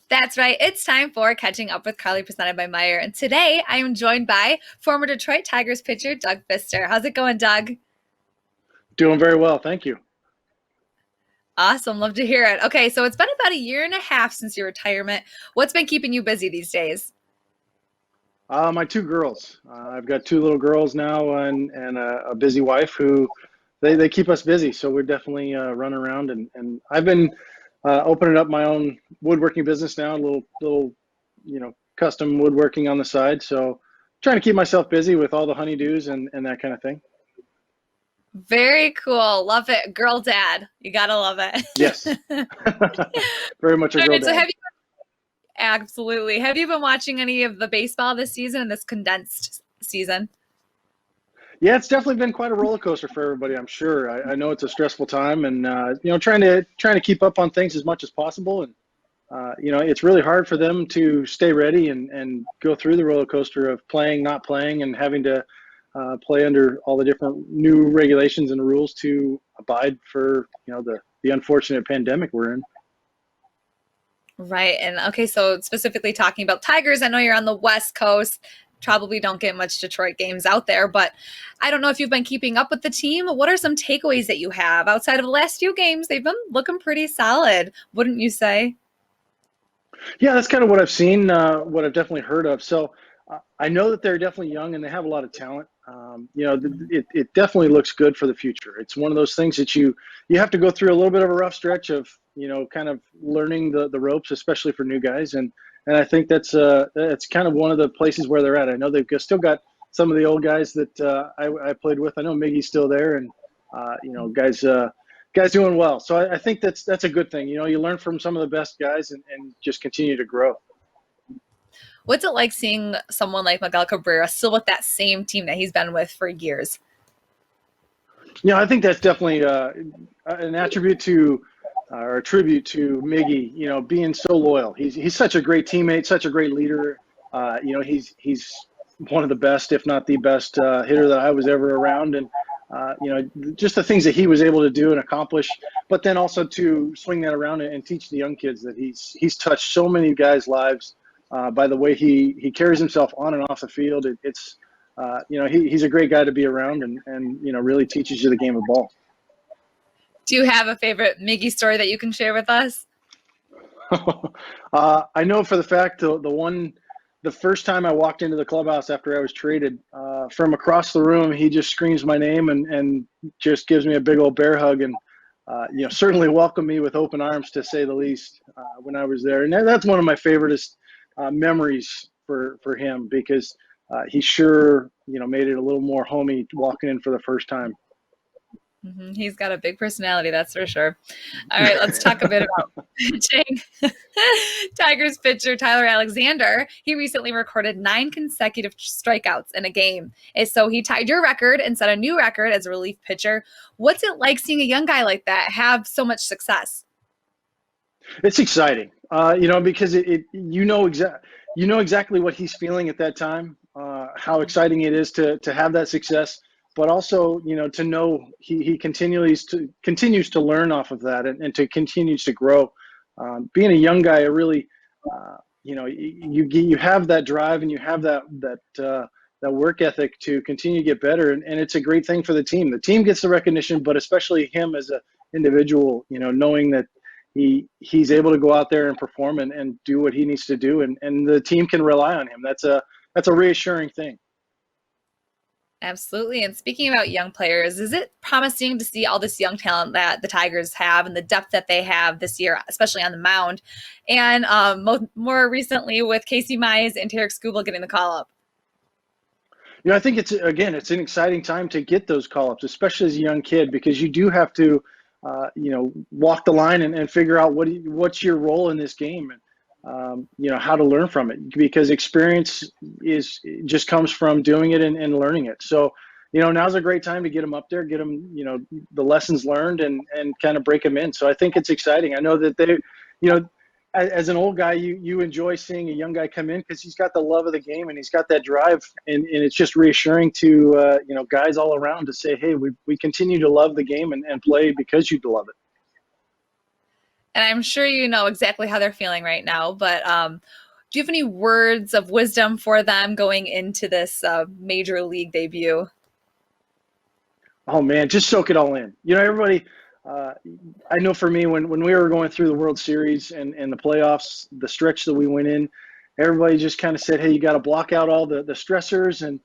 That's right. It's time for Catching Up with Carley, presented by Meijer. And today I am joined by former Detroit Tigers pitcher Doug Fister. How's it going, Doug? Doing very well, thank you. Awesome. Love to hear it. Okay, so it's been about a year and a half since your retirement. What's been keeping you busy these days? My two girls. I've got two little girls now and a busy wife who they keep us busy. So we're definitely running around and I've been opening up my own woodworking business now, a little custom woodworking on the side. So trying to keep myself busy with all the honeydews and that kind of thing. Very cool. Love it. Girl dad. You gotta love it. Yes, very much a All girl right, so dad. absolutely. Have you been watching any of the baseball this season and this condensed season? Yeah, it's definitely been quite a roller coaster for everybody. I'm sure. I know it's a stressful time, and trying to keep up on things as much as possible. And it's really hard for them to stay ready and go through the roller coaster of playing, not playing, and having to play under all the different new regulations and rules to abide for the unfortunate pandemic we're in. Right. And okay, so specifically talking about Tigers, I know you're on the West Coast. Probably don't get much Detroit games out there, but I don't know if you've been keeping up with the team. What are some takeaways that you have outside of the last few games? They've been looking pretty solid, wouldn't you say? Yeah, that's kind of what I've seen, what I've definitely heard of. So I know that they're definitely young and they have a lot of talent. It definitely looks good for the future. It's one of those things that you have to go through a little bit of a rough stretch of kind of learning the ropes, especially for new guys. And I think that's kind of one of the places where they're at. I know still got some of the old guys that I played with. I know Miggy's still there, and guys. Guys doing well. So I think that's a good thing. You learn from some of the best guys and just continue to grow. What's it like seeing someone like Miguel Cabrera still with that same team that he's been with for years? I think that's definitely an attribute to or a tribute to Miggy. Being so loyal. He's such a great teammate, such a great leader. He's one of the best, if not the best, hitter that I was ever around, and just the things that he was able to do and accomplish, but then also to swing that around and teach the young kids that he's touched so many guys' lives by the way he carries himself on and off the field. He's a great guy to be around and really teaches you the game of ball. Do you have a favorite Miggy story that you can share with us? I know for the fact the first time I walked into the clubhouse after I was traded, from across the room, he just screams my name and just gives me a big old bear hug and certainly welcomed me with open arms, to say the least, when I was there. And that's one of my favorite memories for him, because he sure made it a little more homey walking in for the first time. He's got a big personality, that's for sure. All right, let's talk a bit about pitching. Tigers pitcher Tyler Alexander, he recently recorded 9 consecutive strikeouts in a game. And so he tied your record and set a new record as a relief pitcher. What's it like seeing a young guy like that have so much success? It's exciting, because you know exactly what he's feeling at that time, how exciting it is to have that success, but also to know he continues to learn off of that and to continues to grow. Being a young guy, it really you have that drive and you have that work ethic to continue to get better, and it's a great thing for the team. The team gets the recognition, but especially him as an individual, knowing that he's able to go out there and perform and do what he needs to do, and the team can rely on him. That's a reassuring thing. Absolutely. And speaking about young players, is it promising to see all this young talent that the Tigers have and the depth that they have this year, especially on the mound? And more recently with Casey Mize and Tarek Skubal getting the call up. I think it's an exciting time to get those call-ups, especially as a young kid, because you do have to, walk the line and figure out what's your role in this game, and how to learn from it, because experience just comes from doing it and learning it. So, now's a great time to get them up there, get them, the lessons learned and kind of break them in. So I think it's exciting. I know that as an old guy, you enjoy seeing a young guy come in because he's got the love of the game and he's got that drive, and it's just reassuring to guys all around to say, hey, we continue to love the game and play because you love it. And I'm sure you know exactly how they're feeling right now, but do you have any words of wisdom for them going into this major league debut? Oh man, just soak it all in. Everybody. Uh, I know for me, when we were going through the World Series and the playoffs, the stretch that we went in, everybody just kind of said, "Hey, you got to block out all the stressors and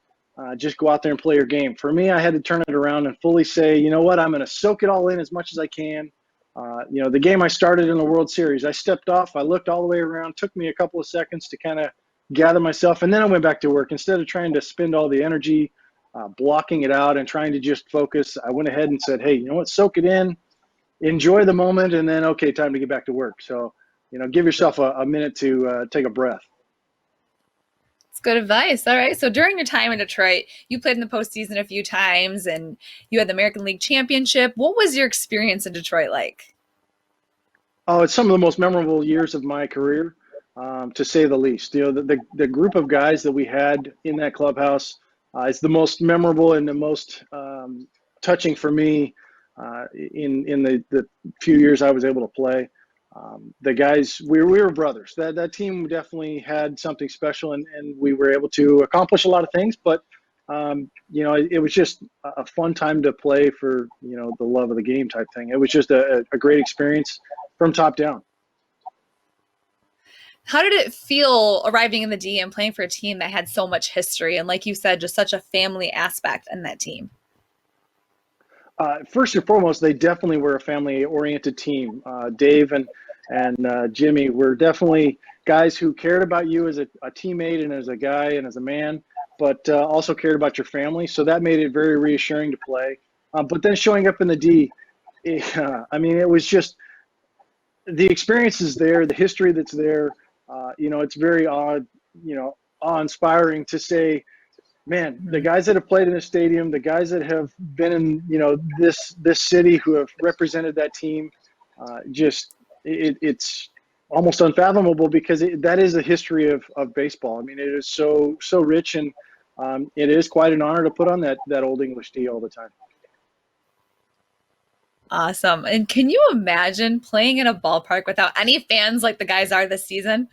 just go out there and play your game." For me, I had to turn it around and fully say, "You know what? I'm going to soak it all in as much as I can." The game I started in the World Series, I stepped off, I looked all the way around, took me a couple of seconds to kind of gather myself, and then I went back to work. Instead of trying to spend all the energy blocking it out and trying to just focus, I went ahead and said, "Hey, you know what? Soak it in, enjoy the moment, and then okay, time to get back to work." So, give yourself a minute to take a breath. It's good advice. All right. So during your time in Detroit, you played in the postseason a few times and you had the American League Championship. What was your experience in Detroit like? Oh, it's some of the most memorable years of my career, to say the least. The group of guys that we had in that clubhouse is the most memorable and the most touching for me in the few years I was able to play. The guys, we were brothers. That team definitely had something special, and we were able to accomplish a lot of things. But it was just a fun time to play for the love of the game type thing. It was just a great experience from top down. How did it feel arriving in the D and playing for a team that had so much history and, like you said, just such a family aspect in that team? First and foremost, they definitely were a family-oriented team. Dave and Jimmy were definitely guys who cared about you as a teammate and as a guy and as a man, but also cared about your family. So that made it very reassuring to play. But then showing up in the D, I mean, it was just the experience is there, the history that's there. It's very awe-inspiring to say, man, the Mhm. guys that have played in the stadium, the guys that have been in this city who have represented that team, it's almost unfathomable because that is a history of baseball. I mean, it is so rich, and it is quite an honor to put on that old English D all the time. Awesome. And can you imagine playing in a ballpark without any fans like the guys are this season?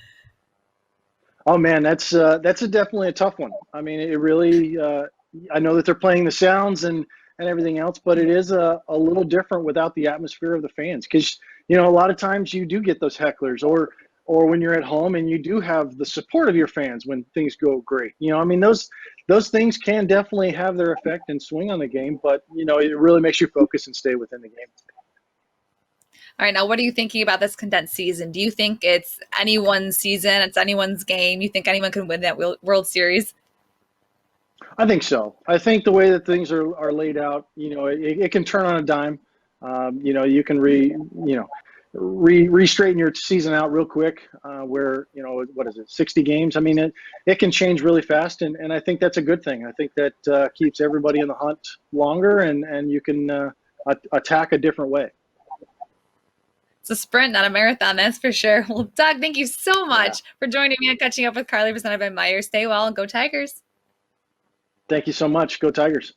Oh man, that's definitely a tough one. I mean, it really. I know that they're playing the sounds and everything else, but it is a little different without the atmosphere of the fans. Because a lot of times you do get those hecklers, or when you're at home and you do have the support of your fans when things go great. I mean those things can definitely have their effect and swing on the game, but it really makes you focus and stay within the game. All right, now what are you thinking about this condensed season? Do you think it's anyone's season? It's anyone's game? You think anyone can win that World Series? I think so. I think the way that things are laid out, it can turn on a dime. You can re-straighten your season out real quick. Where what is it, 60 games? I mean, it can change really fast, and I think that's a good thing. I think that keeps everybody in the hunt longer, and you can attack a different way. It's a sprint, not a marathon, that's for sure. Well, Doug, thank you so Yeah. much for joining me on Catching Up with Carley, presented by Meijer. Stay well and go Tigers. Thank you so much. Go Tigers.